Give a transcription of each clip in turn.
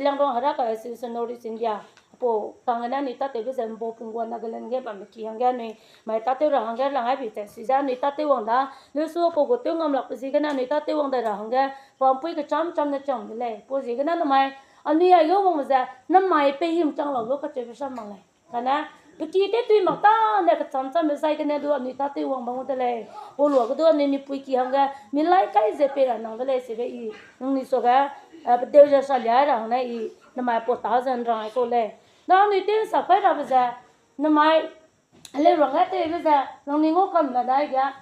lang dong heraka sonori sindia po kangana ni tate bisa mbo pungwa nagalan ge ba meki hangga ni mai tate ra hangga lang ai bi ta si ja ni tate wang da lu su po go tu ngam lak si gana ni tate wang da ra hangga pom pui ka cham cham na cham le po si gana na mai ani ai yo wang za na mai pe him chang lo lo ka che sa mang le kana beki te tu mak ta ne ka cham cham sai ka ne do ni tate wang bang da le po lo ka do ni pui ki hangga mi lai kai ze pe ra nang da le se be i ni so ga But just a liar, no my potasan rang ko le. Now you think so quite of that. No my little at it, no ningo come la daiga.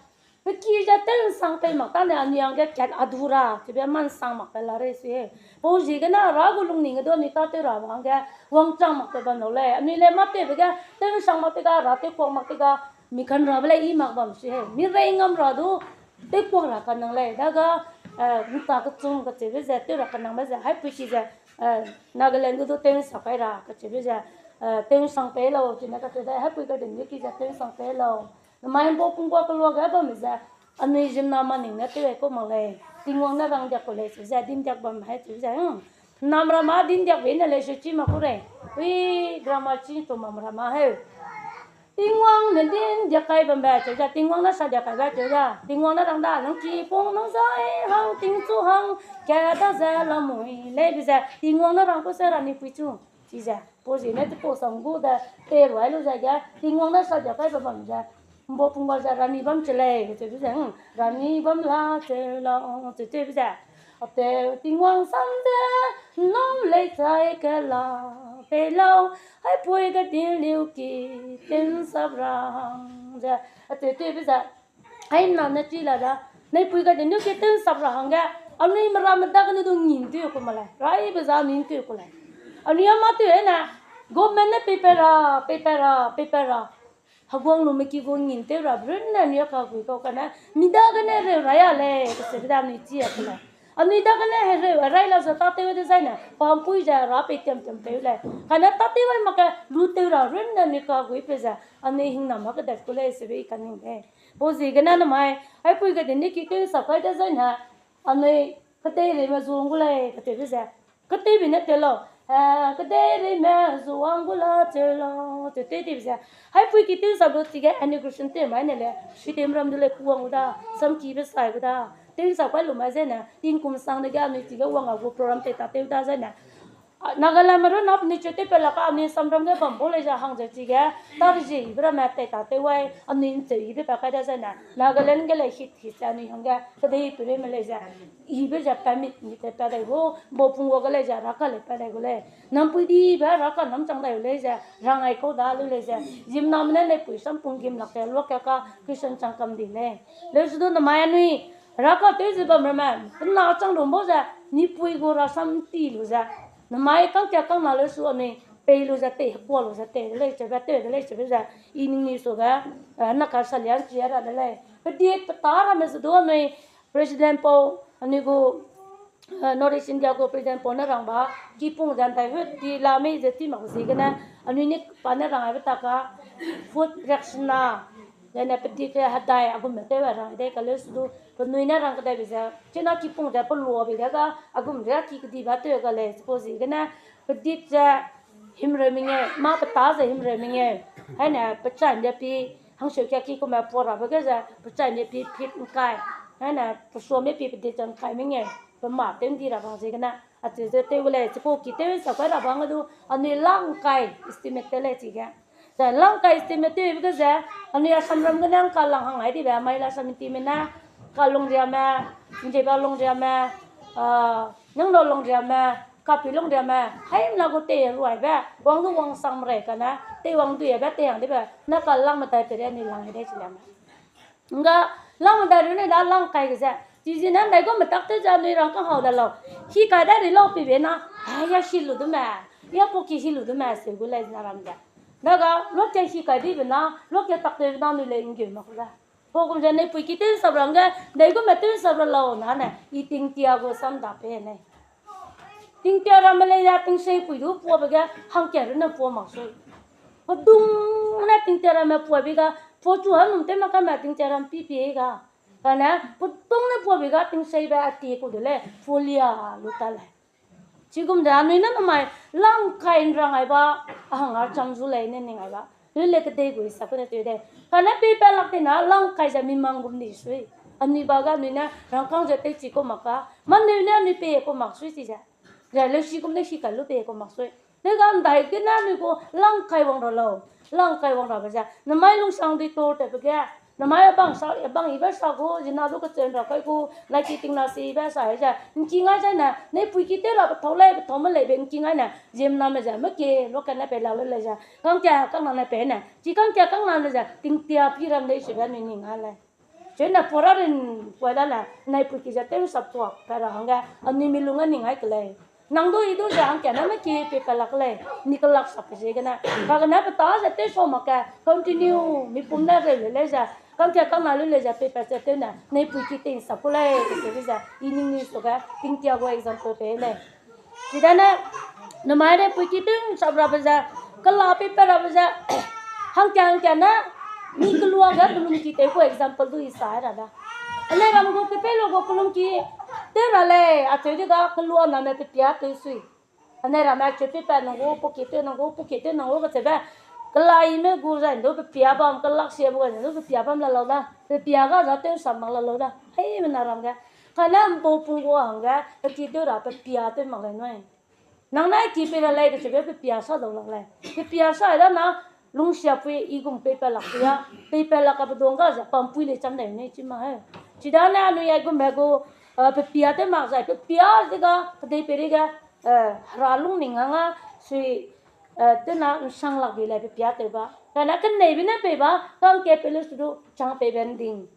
The key that ten sang pay Macana and young get adura to be a man sang Macala race. Posigana, Ragulung, don't it at the Ravanga, Wang Chang Macabanole, and Nile Mate began, then sang Matiga, Rate for Matiga, Mikan Rabla e Macbam, she had. Mirangam Radu, they pour a canale, daga. Kita kecung kecil je, tu rakan nama je. Hai puisi je, Nagaland tu teng sampai ra kecil je, teng sampai lau. Cina kata je, hai puisi kata ni kita teng sampai lau. Main bopung gua keluar gak tu je. Anu jem nama ni, nanti aku malai. Tinggal na rang jak kolej, je din jak bam hai tu je. Nam ramah din jak benda le suci makure. Wih drama cing tu mam ramah hai. Tingwang nendin jakai pembaca ja tingwang na sa jakai baca ja tingwang na rang da nang ki pong nang sai hang ting chu hang ka da za la mui le bi za tingwang na rang ko sa ran ni pu chu chi ja po ji ne po sam gu da te roi lu ja ja tingwang na sa jakai pa bam ja bo pung ba ja ran ni bam chele che bi za ran ni bam la che la che che bi za ate tingwang sam de nom le chai ka la pe lâu hãy vui cái tiếng liêu kỳ tiếng sắp răng giờ từ từ bây giờ hãy làm nó chỉ là đó này vui cái tiếng liêu kỳ tiếng sắp răng cái anh ấy mà làm ta cái nó nhìn tiêu của mà lại rồi bây giờ nhìn tiêu của lại anh ấy mà tiêu nè gồm mình nó paper học vong luôn mấy cái vong nhìn tiêu rồi rất là nhiều cái này mình đã cái này rồi à lẽ cái sự đó mình chỉ là anh ấy đã cái này rồi rồi là sao tao tiêu thế này phong pui ra ra bị chậm tiêu lại cái này tao tiêu mà cái lú tiêu ra rất là nhiều cái bây giờ anh ấy hình nằm cái đất của lấy sẽ bị cái này bố gì cái này là mày hay pui cái này cái sao cái thế này anh ấy cái tay này mà dùng cái này cái bây giờ cái tay bị nát tiêu cái tay này mà dùng cái là tiêu cái tay bây giờ hay pui cái tay sao được cái integration tay mà này là suy tìm làm được cái cuồng đó xong kỹ biết sai cái đó tiếng sao quay lùm ai thế nè tiếng cùng sang đây cái anh chỉ có quăng ở program tết tết ta thế nè Nagaland mà nó nắp ni chơi tết phải là cái anh xem trong cái bấm bố lấy ra hàng giờ chỉ cái ta đi gì bây giờ mẹ tết tết quay anh nhìn chơi biết phải cái đó thế nè Nagaland cái này hit anh đi hàng cái đấy tụi mình lấy ra bây giờ permit như thế ta đây bố phun cái lấy ra ra cái lấy phải đây cái lấy nắm bụi đi bây ra cái nắm trong đây lấy ra rang ai câu đá lấy ra gym nắm này lấy bụi xăm phun gym lạc cái lúc cái sân trang cầm đi này lấy số đó nằm ai nuôi Raka tu je bam ramam, na chang dom bo ja, ni pui go ra sam ti lu ja. Na mai kang cha kang na le su ani, pe lu ja te po lu ja te le che ba te le che ba ja. Ini ni so ga, na ka sa lian chi ra le. Pe di ta ra me su do ni president po ani go North India go president po na rang ba, ki pung jan tai hu di la me je ti ma si ga na, ani ni pa na rang ai ta ka food reaction na. Nên là bên kia hạt đài agum mẹ tây vào rồi đây cái lối số còn nuôi nãy rằng cái đây bây giờ trên nó kịp phong ra bắt lúa bây giờ cái agum ra kịp đi bắt tây cái này suppose cái na bên kia ra him rồi mình nghe mà bắt ta ra him rồi mình nghe hay là bắt chạy đi pi hàng số kia kịp cũng mẹ phô ra bây giờ bắt chạy đi pi phit cái hay là bắt số mấy pi bên kia chân cái mình nghe bên mà tên đi ra bằng gì cái na à từ từ tây cái này suppose kịp tây sao cái ra bằng cái đó anh ấy lang cái estimate tây lại gì cáiแต่ล่างไก่สติมตีก็จะอันนี้สำหรับก็นั่งการล่างหางไหนที่แบบไม่ละสมิติมันนะการลงเรียมาจริงๆการลงเรียมายังโดนลงเรียมากับพี่ลงเรียมาให้เราก็เตะรวยแบบวางตัววางสังเรกันนะเตะวางตัวแบบเตะอย่างที่แบบนักการล่างมาแต่ไปเรียนในล่างให้ได้ใช่ไหมงั้นล่างมาแต่เรื่องในด้านล่างไก่ก็จะจริงๆนั้นไหนก็มาตักเตะจะในร่างก็หาได้แล้วขี้ไก่ได้ในโลกปีเบนะอยากชิลลุดมั้ยอยากพวกขี้ชิลลุดมั้ยเสียกุเลยนะรำจ้ะNaga, lúc chơi khi cái đi bên nào, lúc chơi tập thể nào người lên game mà không ra. Hôm qua giờ này phụ kỹ tên sập răng cái, đây có mấy tên sập răng lâu nè này, ít tiếng tia có sắm đạp hè này. Tiếng tia ra mà lấy ra tiếng say phụ đủ phụ bây giờ hàng chè nó phụ mặc say. Họ đúng là tiếng tia ra mà phụ bây giờ phụ chủ hắn không thể mà cái mà tiếng tia ra pi pi cái. Cái này phụ đúng là phụ bây giờ tiếng say bây giờ tia có được lẽ phụ lia lúc ta lại. 지금자 너희는 엄마 랑카인랑 아이바 아항아 장줄레는 닝아이바 릴레게 되고 있어 그래 되대 하나 페이팔락테나 랑카이자 민망금니 수이 언니바가 너희나 랑강자 때지고 막가 만네나 니페고 막 수이지자 자를 시금네 시갈로 페고 막 수이 내가 안다이 그나니고 랑카이 왕러로 랑카이 왕러바자 나마이롱 상디 또때베게 namaya bang iba sago jinadu ka chen ra kai ku lai ki ting na si ba sa ja ki nga ja na ne pui ki te la tholai thom le ben ki nga na jem na ma ja ma ke lo ka na pe la le ja kang kya kang na pe na chi kang kya kang na ja ting tia pi ram le shi ba ni ni nga la chen na pora rin kwa da la nai pui ki ja te sap to ka ra hanga ani mi lunga ni ngai kle nang do idu ja kya na ma ki pe ka lak le ni ka lak sap je ga na ka na pa ta ja te so ma ka continue mi pum na le ja quand tu as quand mal les appels parce que na ne puis quitter ça pour les c'est ça ini ni soga tingtia go example pe le sidana na mare puis quitter sabra baza kala pe para baza hang kya na ni keluar ga belum kita ko example tu isa ra da ale ram go pe lo go belum ki tera le a te ga keluar na me pe pia te sui ane ram a che pe pa no go po quitter no go ga te ba cái me gu ra nó bị pia bom cái lắc xe bom nó bị pia bom là lâu đó bị pia cái đó tên sắm là lâu đó hay mình làm cái nam bộ phun qua hàng cái chỉ đưa ra bị pia tên mặc lại nói nãy nay chỉ bị là lấy cái chuyện bị pia sao đâu lại bị pia sao đó nó lung xe bị ý cũng bị pia lạc cái đồ cái gì bom pui lấy chấm này này chứ mà chỉ đó là anh ấy cũng mẹ cô bị pia tên mặc lại bị pia cái đấy cái ra lung nín ngang suy tên là sang lạc đi lại bị piat đấy ba, cái này bên này bị ba, càng kẹp lên sudu chẳng bị bên đinh,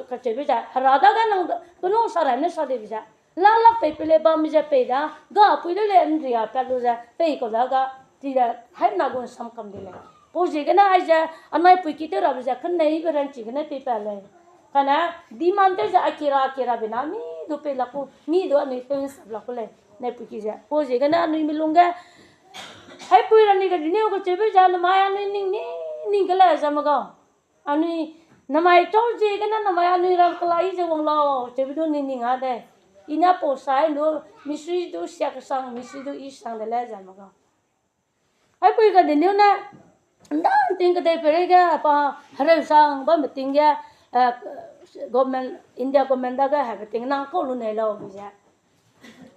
cái chơi bây giờ, ra đó cái nông sản này sao đấy bây giờ, lạc bị lên ba mình giờ bị đó, gà bị lên gì à, phải lúc giờ bị có đó cái, thì là hết nào cũng sắm cầm đi lại, bây giờ cái này giờ anh ấy bị kít rồi bây giờ cái này bên chỉ cái này bị phải lên, cái này đi mang tới giờ akira bên nào mi đồ bị lạc cô, mi đồ anh ấy tên sắp lạc cô lên, này bị kít giờ, bây giờ cái này anh ấy mình luôn cái hay pui ra ni cái điều cái chế bây giờ là mai anh ninh cái là sao mà có anh ấy mai trâu gì cái nó mai anh ấy làm cái lại chứ không lo chế bây giờ ninh à đây ina po sai nó misri do siak sang misri do isang de la sao mà có hay pui cái điều na đó tiếng cái đây phải cái apa hari sang ba mất tiếng cái government India government đó cái hay tiếng năng câu luôn này lo bây giờ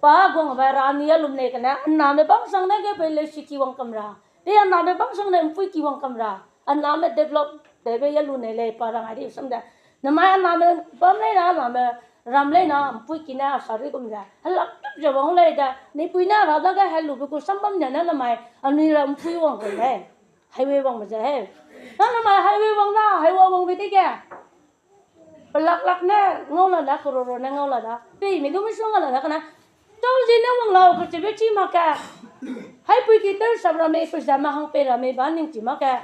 pa gong ba rani alum ne kana anna me bang sang ne ke pele siki wang kamra e anna me bang sang ne pui ki wang kamra anna me develop de be yalu ne le pa rang ari sam da namai anna me pam le na me ram le na pui ki na sari kum ja halak je wang le da ni pui na ra da ga halu bu ko sam bam na namai ani ram pui wang ko le highway wang ma ja he na namai highway wang bi ti ke lak na ngau la da ko ro na ngau la da pe mi do mi song la da kana đâu gì nếu mong lâu cái chuyện biết chi mà cả hay bây giờ tới sau đó mấy phút giờ mà hàng bê là mấy bán những gì mà cả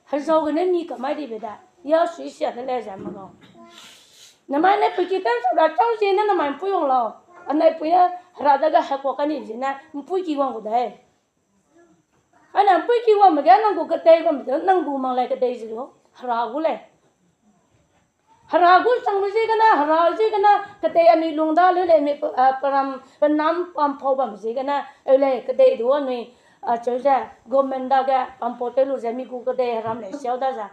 hay sau cái này ni cả mấy đi về đó giờ suy xét thế là gì mà không nãy mai này bây giờ tới sau đó đâu gì nếu mà bây giờ lâu anh này bây giờ ra đó cái hay qua cái gì nè bây giờ quan của đấy anh này bây giờ quan mà cái năng của cái đây quan mà năng của mang lại cái đây gì đó ra của này haragu sang lu ji kana haragu ji kana kate ani lungda le le me param panam pam pho bam ji kana ele kate du ani choja government da ga pam pote lu jami ku kate ram le xiao da ja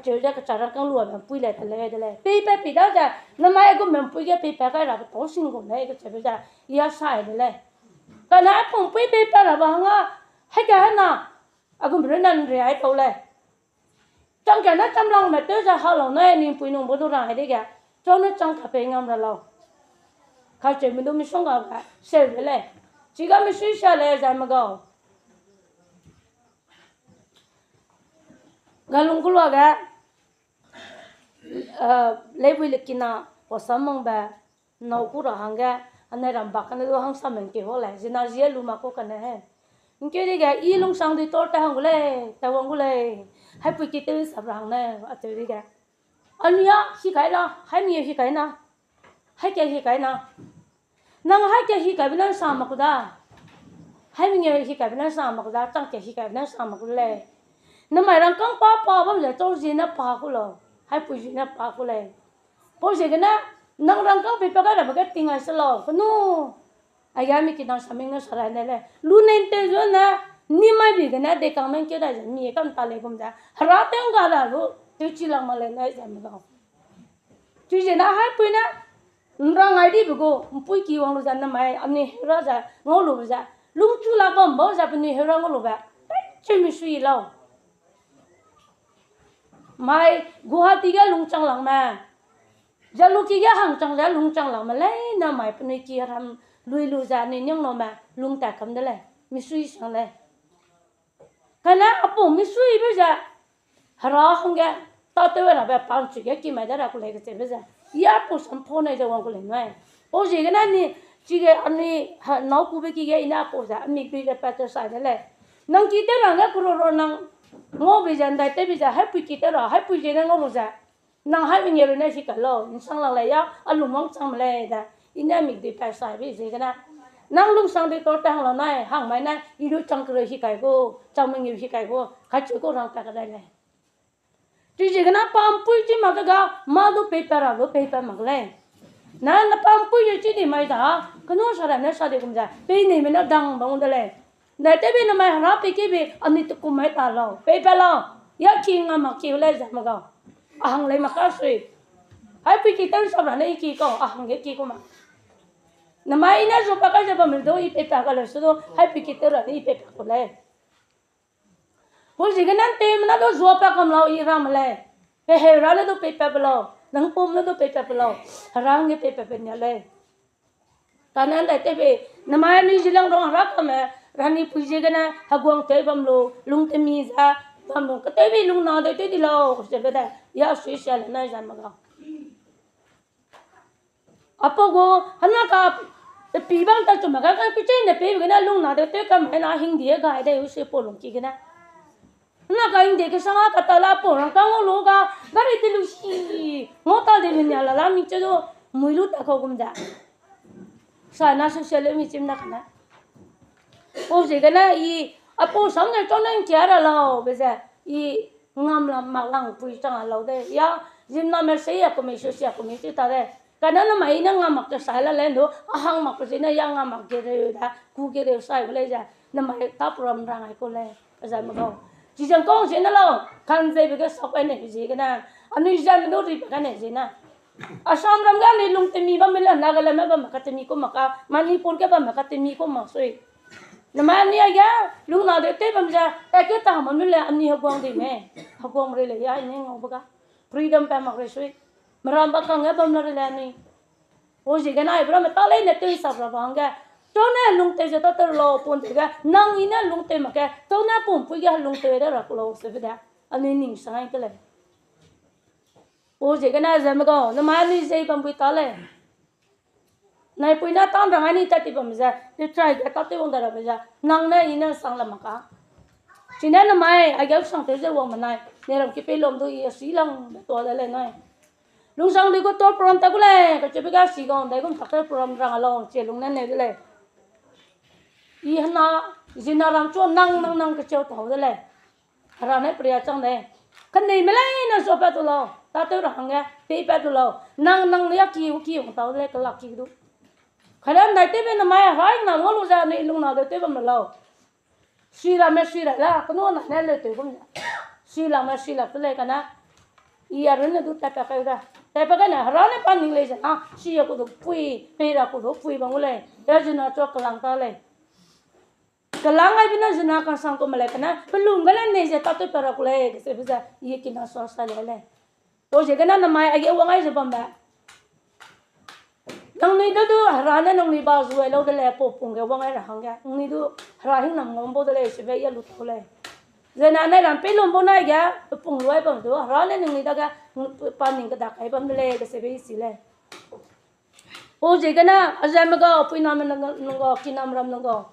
choja ka chara kang lu ba pui le le pe da ja na mai government pui ge pe pa ka ra to sing ko ne ka choja ya sai le kana pung pui pe pa ra ba nga hai ka na agum renan re ai to le trong cái nó trong lòng mà tới ra họ lòng này niềm vui nồng bố đồ rằng đấy kìa cho nó trong cà phê ngâm ra lâu khai chuyện mình đâu mình sống ở cả xe về lại chỉ có mình suy xe lại ra mà go galung kulo ga lấy vui lịch kina có sắm mong bà nấu cú ra hàng ga anh này làm bạc anh này hàng sắm mình kêu họ lại chỉ nói gì luôn mà có cái này hết cái gì cái y lung sang đi tốt ta hàng gule ta hàng gule hay bây giờ tới sắp hàng này ở chỗ đi cái anh nhá khi cái nào hay nhiều khi cái nào hay cái khi cái nào năng hay cái khi cái bên nào sao mà cũng đã hay nhiều khi cái bên nào sao mà cũng đã tăng cái khi cái bên nào sao mà cũng lệ nằm mà rằng con pa bây giờ tôi gì nó pa cũng lo hay bây giờ nó pa cũng lệ bây giờ cái nào năng rằng con bị cái là một cái tiếng ai sẽ lo cái nu ai mi kina saming na sarai nele lu nen te zo na ni mai bi gana de kang men ke da mi kam ta le gum da hara teng ga da ru tu chi lang ma le na ja ma ga tu je na hai pu na nrang ai di bu go mpui ki wang lu ja na mai ani ra ja ngo lu ja lung chu la bom bo ja ni hera ngo lu ba chi mi sui lo mai guhati ga lung chang lang ma jaluki ga hang chang ja lung chang lang ma le na mai pu ni ki ram lui lu ja ni nyang no ma lung ta kam de le mi sui sang le kana apo mi sui be ja hara hong ga ta te wa ba pang chi ga ki mai da ra ku le ga che be ja ya po sam pho nei ja wang ku le noi o je ga na ni chi ga ani nau ku be ki ga ina po ja mi ki ga pa ta sai de le nang ki te ra ga ku ro nang ngo be ja dai te be ja happy ki te ra happy je ga ngo lu ja nang hai be nge na shi ka lo in sang lang la ya alu mong chang le da ina mi de pa sai be je ga na nang lung sang de to tang la nai hang mai na i lu chang kre hi kai go chang meng hi kai go kha chu ko rang ta ka dai le tu je ga na pam pui chi ma ga ma do pe pa ra do pe pa ma le na pam pui chi di mai da ka no sa ra na sa de kum ja pe nei me na dang bang de le na te be na mai ha pe ke be ani to ku mai ta lo pe pa lo ya ki nga ma ki le ja ma ga ahang le ma ka sui hai pi ki tan sa ra nei ki ko ahang ge ki ko ma na mai na zo pa ka ja ba me do i pe pa ka le so do hai pi ki te ra ni pe pa ko le po ji ga nan te na do zo pa kam lo i ram le he ra le do pe pa lo nang pom le do pe pa lo rang ge pe pa nya le ta nan dai te be na mai ni ji lang rong ra ka me rani pu ji ga na ha gwang te bam lo lung te mi za bam lo ka te be lung na de te di lo ko se be da ya sui sha le na ja ma ga apo go hana ka te pi bang ta chu ma ga ka che ne pe ga na lung na de te ka mai na hing die ga de u se po lung ki ga na na ka hing de ke sa ka ta la po rang ka ngo lo ga ga ri te lu si ngo ta de nya la la mi che do mui lu ta ko gum da sa na su se le mi chim na ka na o je ga na i apo sam ne to na kya ra lo be za i ngam la ma lang pui chang lo de ya jim na me se ya ko me su sia ko me ti ta de kana na mai na ngam mak ta sai la len do ahang mak se na yang ngam mak ge re da ku ge re sai le ja na mai ta pram rang ai ko le za ma go ji jang kong se na lo kan je be ga so pe ne ji ga na ani ja me do ri ka ne ji na asam ram ga ni lung te mi ba me la na ga la ma ba ma ka te mi ko ma ka mani pon ke ba ma ka te mi ko ma soi na ma ni ya lung na de te bam ja ta ke ta ma me la ani ha gwang de me ha gwang re le ya ni ngo ba ga freedom pa ma re soi maram ba ka nga bam la re la ni o ji ga na bra ma ta le ne te sa bra ba nga to na lung te ja ta ta lo pon te ga nang ina lung te ma ka to na pon pu ga lung te ra ko lo se be da ani ning sai ke le o je ga na ja ma go na ma ni je bam pu ta le nai pu na tam rang ani ta ti bam ja te try ga ta te wong da ra ba ja nang na ina sang la ma ka chi na na mai a ga sang te je wo ma nai ne ram ki pe lom do i si lang to da le nai lung sang đi có tốt program ta cũng le cái chuyện bây giờ xí con đấy cũng thật là program rằng là chuyện lung nên này đấy le y hana zina ram cho nang cái chuyện tàu đấy le ra này priya chăng đấy cái này mới lấy nó số bao nhiêu ta tới rằng nghe pe bao nhiêu nang ya kiu tàu đấy cái lạc kiu đó khai lên này tới bên nó mai hỏi nào ngó lu ra này lung nào đấy tới bên mà lâu suy ra là cái nó này lên tới cũng suy là tới le cái na iya rene du ta ka ra ta pa kana harane pan ning le ja si ya ko do pui pe ra ko do pui bang le ya jina cho kalang ta le kalang ai bina jina ka sang ko male kana pelum gala ne ja ta to para ko le se bisa ye kina so sa le to je kana na mai age wang ai je bam ba nang ni do harane nang ni ba zu lo de le po pung ge wang ai ra hang ga ni do hara hin nam ngom bo de le se be ya lu to le giờ này làm pin luôn bữa nay kìa phùng loài bầm đó ra lên người ta cái pan mình cái đặc cái bầm lên cái sẽ bị xí lên ô gì cái na giờ mình có pin nam mình có kia nam ram mình có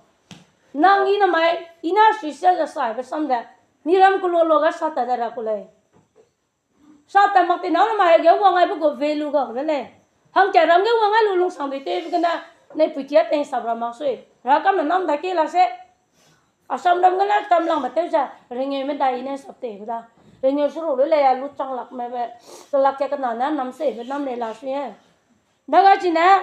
nang ina mai ina suy sẽ sai với xong đấy ni ram cô lo cái sát ta ra cô lên sát ta mặc thì nó mai cái quăng ai có về luôn cái lên hàng chả ram cái quăng ai luôn luôn xong thì thế cái na này bị chết tên sập ram suy ra cái mình năm đại kia là sẽ asam dam gana tam lang bate ja ringe me dai ne sapte da ringe suru le ya lu chang lak me be to lak ke kana na nam se be nam le la sui daga chi na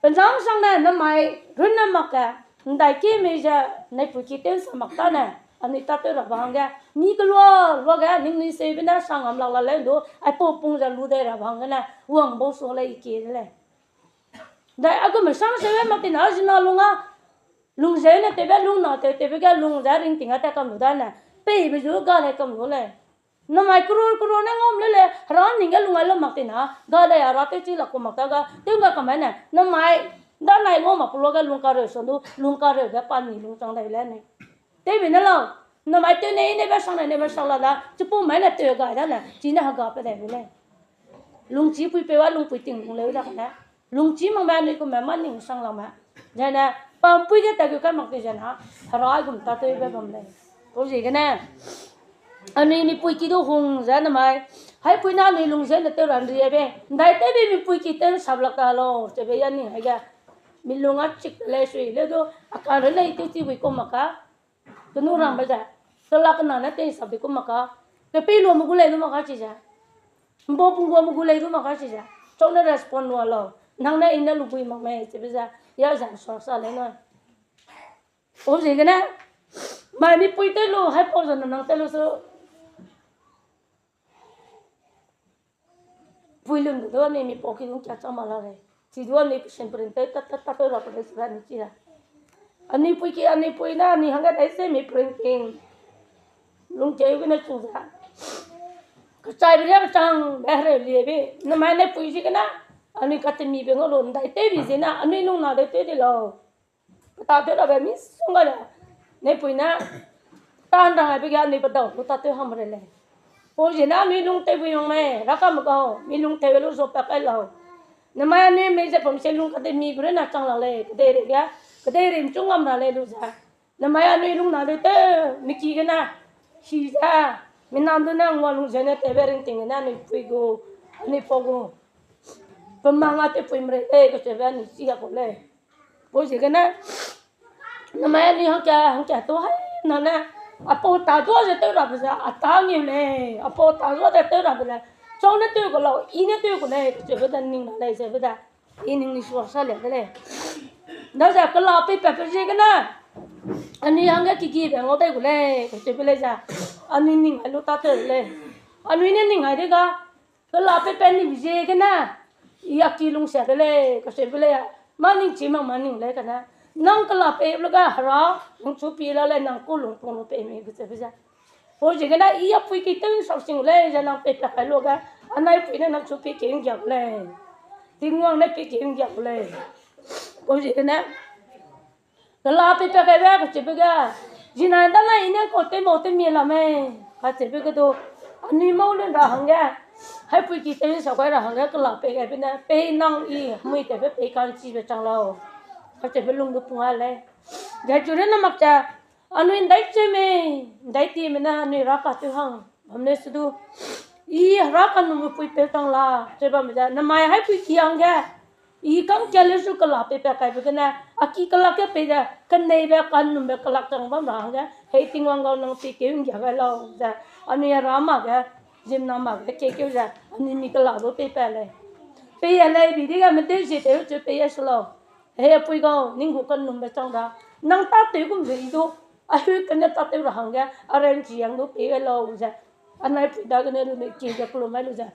bên trong sang này nó mày rất là mặc cả đại kia bây giờ này phụ kia tên sao mặc ta này anh ấy ta tới là vàng cái ní cái lo cái những ní xe bên đó sang làm là lên đó ai bộ bung ra lùi đây là vàng cái này uang bao số lấy kia đấy đại aku mà sang xe mà tin nói gì nó luôn á lung dễ này tebe lung nào tebe cái lung giá ring tiếng ta cầm đó này bây giờ cái này cầm đó này nó mày kuru này ngom lele ran ninga lung ai lo mặc tin ha ga đây à ra chỉ là cô mặc ta ga tiếng cái cầm này nó mày đó này ngom mà pulo cái lung cà xong đó lung cà cái pan ni lung trong đây lên này thế vì nó lo nó mày tôi này bên sang là đó chứ bố mày là tôi cái đó này chỉ là gặp cái này lên lung chỉ pui pe wa lung pui ting lung lấy ra cái này lung chỉ mang bên này cũng mà mang ninh sang làm mà vậy nè bám pui cái mặc cái gì hả rồi cũng ta tới về bám này có gì cái này anh ấy pui kia đâu hùng ra nè mày hay pui nào này lung dễ là tôi làm gì vậy đại tế bị pui kia tên sập lạc cả lo cho bây giờ này hay cái mình lung ăn chích lấy suy lấy đó akan lấy tiêu tiêu với cô mặc á cái nụ răng bây giờ tôi lạc cái nào nó tên sập với cô mặc á cái pi luôn mà cô lấy nó mặc á chỉ ra bố bung bố mà cô lấy nó mặc á chỉ ra cho nó respond luôn lo năng này in nó lục bùi mặc mày chỉ bây giờ giờ giảm số lấy nói ủa gì cái này mà đi bùi tới luôn hay bao giờ nó năng tới luôn số bùi lưng đó này mình bỏ cái đúng chặt cho mà là này chỉ đó này xem bền tới tắt tới là cái gì này chỉ là anh ấy bùi na anh ấy hàng cái đấy xem mình bền kinh lung chơi cái này chung ra cái trái bây giờ chẳng bé rồi liền bé nó mà này bùi gì cái nào anh ấy cắt mi bên ngồi đại tế vì gì na anh ấy lung nào đại tế đi lo ta tới là bé mi xong rồi này bùi na ta đang hay bây giờ anh ấy bắt đầu ta tới ham rồi này ôi gì na mi lung tế vì ông mẹ ra cái mà câu mi lung tế lúc rồi bạc cái lo nè mà anh ấy bây giờผมsẽ lung cắt mi bữa nào chẳng là lệ cái đây rim chung ngầm là lệ lúc ra nè mà anh ấy lung nào đại tế mi kia cái na khi ra mình làm được na ngồi lung giờ tế về ring tiếng na anh ấy bùi go anh ấy phô go pemangati pun mereka kesebenarnya siapa boleh, boleh kan? Namanya ni hang cah tu hai, nana apa tahu tu aja tu dah bisa, atau ni le, apa tahu aja tu dah bisa. Trong itu kalau ini tu kalau kesebenarnya ning le kesebenarnya ini ni suara le le. Dah saya kalau apa apa kan? Ani hang kiki bang otai boleh kesebenarnya, ani ning alu tak le, ani ni ning ada ka? Kalau apa ni bisa kan? Iya kilung saya le, kasi bela ya, maning cimang maning le kana, nang kelap laga hara, nang cupi le nang kulung pun pe me gitu bisa. Oh jadi na iya pui kita ni something le, jangan pe pe laga, anai pui nang cupi keng jap le, tingwang le pe keng jap le. Oh jadi na, kelap pe kasi bela, jinan dah na ini kote mote mila me, kasi bela tu, ani mau le dah hangga. Hai pui kita ni sakai dah hangga kelap pe kai pina pe nang i mui te pe kan chi be chang lao ka te be lung du punga le ga jure na mak cha anu in dai che me dai ti me na ni ra ka tu hang हमने सुदु i ra ka nu pui pe tang la che ba me ja na mai hai pui ki hangga i kam chale su kelap pe kai be na aki kelak ke pe ja kan nei be kan nu be kelak chang ba ma hangga hei tingwang gao nang pi ke ung ja ga lao ja anu ya ra ma ga Jim nam mặc cái kêu ra anh ấy cái lò bê bè này bê này vì đi cái mình tới gì tới chỗ bê slo hay bui go nín cũng cần nằm bên trong đó năng ta tới cũng gì đó ai biết cái này ta tới là hàng cái anh chị hàng đó bê cái lò ra anh ấy bui đó cái này nó chỉ cho cô mấy lúc ra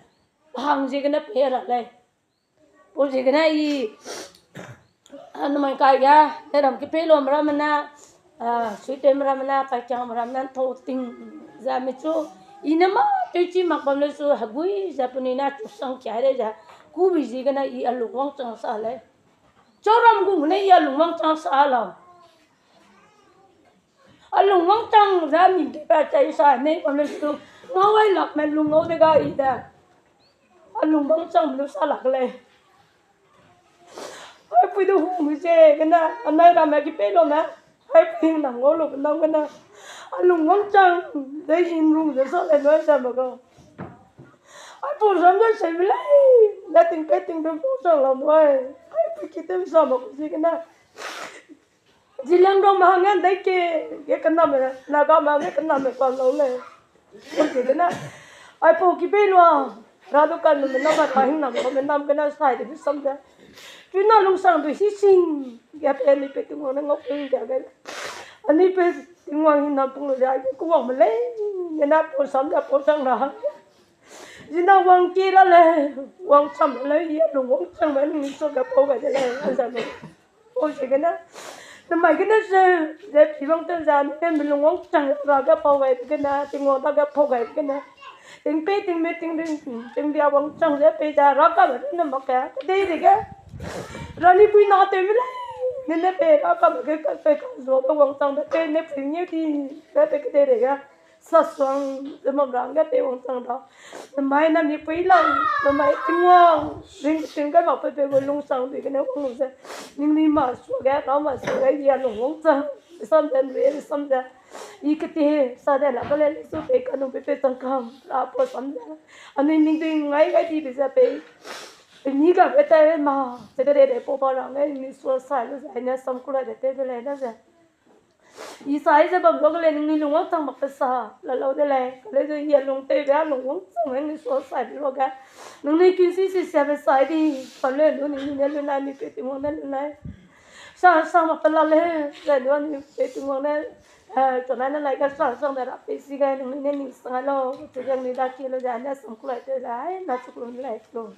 hàng gì cái này bê ra đây bố gì cái này anh mình cài ra để làm cái bê lò mà mình na suy tìm mà mình na phải chăng mà mình thâu tinh ra mấy chỗ inama tôi chỉ mặc bầm lên số hagui Japanese chụp sang kia đấy ra cú bị gì cái này i alung wang chang sa lấy cho ram cú này i alung wang chang sa lo alung wang chang ra mình để ba chạy sa này bầm lên số ngao ai lạc mình lung ngao để cái gì đó alung wang chang mình sa lạc lấy ai bây giờ hùng mình chơi cái này anh này làm cái bê luôn á ai phim nằm ngô luôn nằm cái này lùng vắng trăng để hình dung để sao lại nói sao mà con ai phụ sớm cho xem lấy đã tình được phụ sớm làm thôi ai phải kia thêm sao mà cũng gì cái nào chỉ làm đâu mà hàng ngàn đấy cái nào mà là có mà cái nào mà còn lâu này không chỉ cái nào ai phụ kia bên luôn ra đâu cần mình nó mà phải hình nằm mình nằm cái nào sai thì biết xong ra พี่น้องลุงสั่งด้วยสิ่งแกเป็นนี่เป็นตัวนั้นงบเองแกเป็นอันนี้เป็นตัวหินน้ำปุ่งเลยกูว่ามันเลยเนี่ยนะพอสามจะพอสั่งนะยินดีวังกีละเลยวังซ้ำเลยยันลุงวังสั่งมันนี่สุดกับพอกันเลยอันนั้นโอ้ยกันนะทำไมกันนะเจ้าเด็กพี่วังเต้นจานเป็นลุงวังสั่งเรากับพอกันนะติงวังตากับพอกันนะติงเป้ติงเมติงเดียววังสั่งเด็กไปจะรักกันแบบนั้นบอกแกดีดีแกเรานี่พี่น้องเต็มเลยเนี่ยเนี่ยไปรักกันแบบกันไปกันส่วนตัววังสั่งเด็กเนี่ยพี่เนี่ยที่เด็กไปกันดีแกสัตว์ส่วนสมองก็ไปวังสั่งเราทำไมนั่นมีไปหลังทำไมติงวังติงกันบอกไปกันลุงสั่งดีกันเนี่ยวังสั่งนี่มาสู้แกเรามาสู้แกยันลุงวังสั่งซ้ำเดินเรียนซ้ำเดินอีกทีสาเดนก็เลยสู้ไปกันนุ่มไปสังคมลาพอซ้ำเดินอันนี้นิ่งดึงไงที่ไปจะไปนี่ก็ไปแต่มาจะได้ได้พบเราไงนี่สู้สายรู้ใจเนี่ยสมควรได้เท่าไรนะจ๊ะอีสายจะแบบเราก็เลยนี่ลุงว่าตั้งมาภาษาแล้วเราได้เลยก็เลยจะเฮียลุงเตะแบบลุงว่าตั้งนี่สู้สายเราก็นี่กินสิเสียไปสายดีพอเลยลุงนี่เนี่ยลุงนั่นนี่เป็นวันนั้นลุงนั่นสร้างมาเป็นละเลยแต่ลุงนี่เป็นวันนั้นจนนั้นอะไรก็สร้างแต่ละปีสิกันลุงนี่นี่สังเราจะยังนี่ได้คิดเราจะเนี่ยสมควรได้เลยน่าสมควรได้ลุง